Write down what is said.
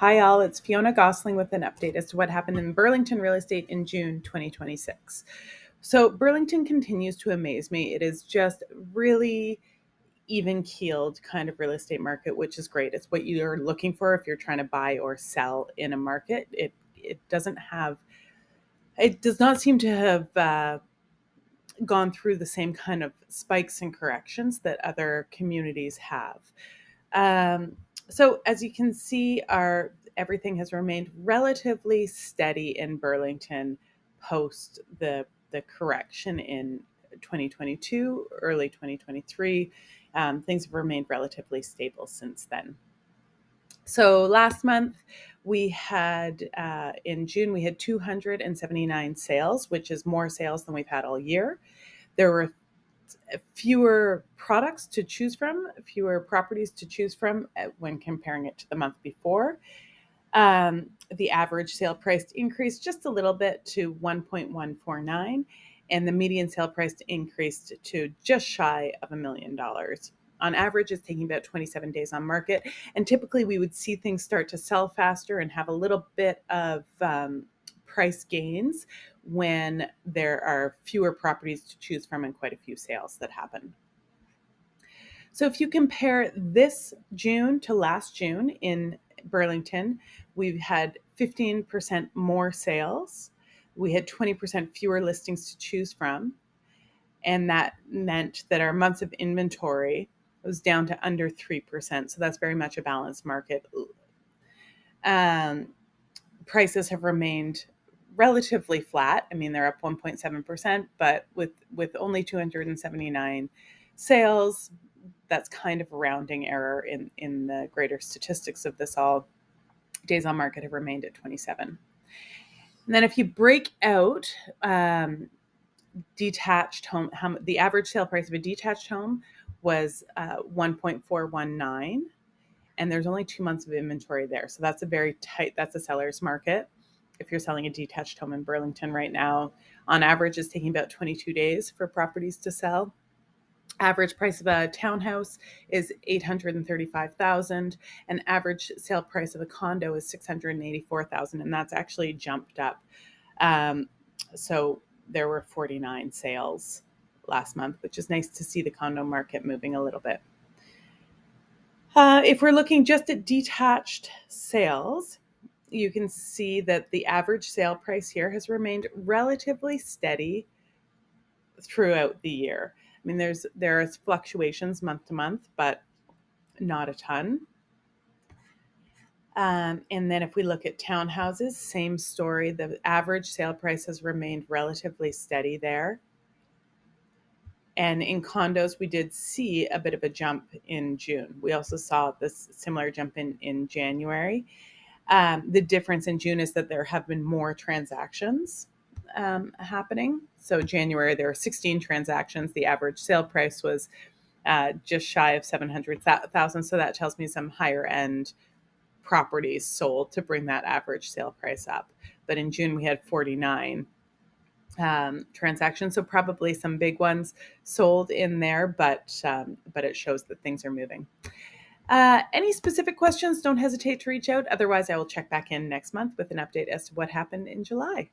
Hi, all. It's Fionna Gossling with an update as to what happened in Burlington real estate in June 2026. So, Burlington continues to amaze me. It is just really even keeled kind of real estate market, which is great. It's what you're looking for if you're trying to buy or sell in a market. It does not seem to have gone through the same kind of spikes and corrections that other communities have. Um, so as you can see, our everything has remained relatively steady in Burlington post the correction in 2022, early 2023. Things have remained relatively stable since then. So last month in June we had 279 sales, which is more sales than we've had all year. There were fewer products to choose from, fewer properties to choose from when comparing it to the month before. The average sale price increased just a little bit to 1.149, and the median sale price increased to just shy of $1 million. On average, it's taking about 27 days on market, and typically we would see things start to sell faster and have a little bit of price gains when there are fewer properties to choose from and quite a few sales that happen. So if you compare this June to last June in Burlington, we've had 15% more sales. We had 20% fewer listings to choose from. And that meant that our months of inventory was down to under 3%. So that's very much a balanced market. Prices have remained relatively flat. I mean, they're up 1.7%, but with only 279 sales, that's kind of a rounding error in the greater statistics of this all. Days on market have remained at 27. And then if you break out detached home, the average sale price of a detached home was 1.419, and there's only 2 months of inventory there. So that's that's a seller's market. If you're selling a detached home in Burlington right now, on average, it's taking about 22 days for properties to sell. Average price of a townhouse is $835,000, and average sale price of a condo is $684,000, and that's actually jumped up. So there were 49 sales last month, which is nice to see the condo market moving a little bit. If we're looking just at detached sales, you can see that the average sale price here has remained relatively steady throughout the year. I mean, there is fluctuations month to month, but not a ton. And then if we look at townhouses, same story. The average sale price has remained relatively steady there. And in condos, we did see a bit of a jump in June. We also saw this similar jump in January. The difference in June is that there have been more transactions happening. So January, there were 16 transactions. The average sale price was just shy of 700,000. So that tells me some higher end properties sold to bring that average sale price up. But in June, we had 49 transactions, so probably some big ones sold in there, but it shows that things are moving. Any specific questions, don't hesitate to reach out. Otherwise, I will check back in next month with an update as to what happened in July.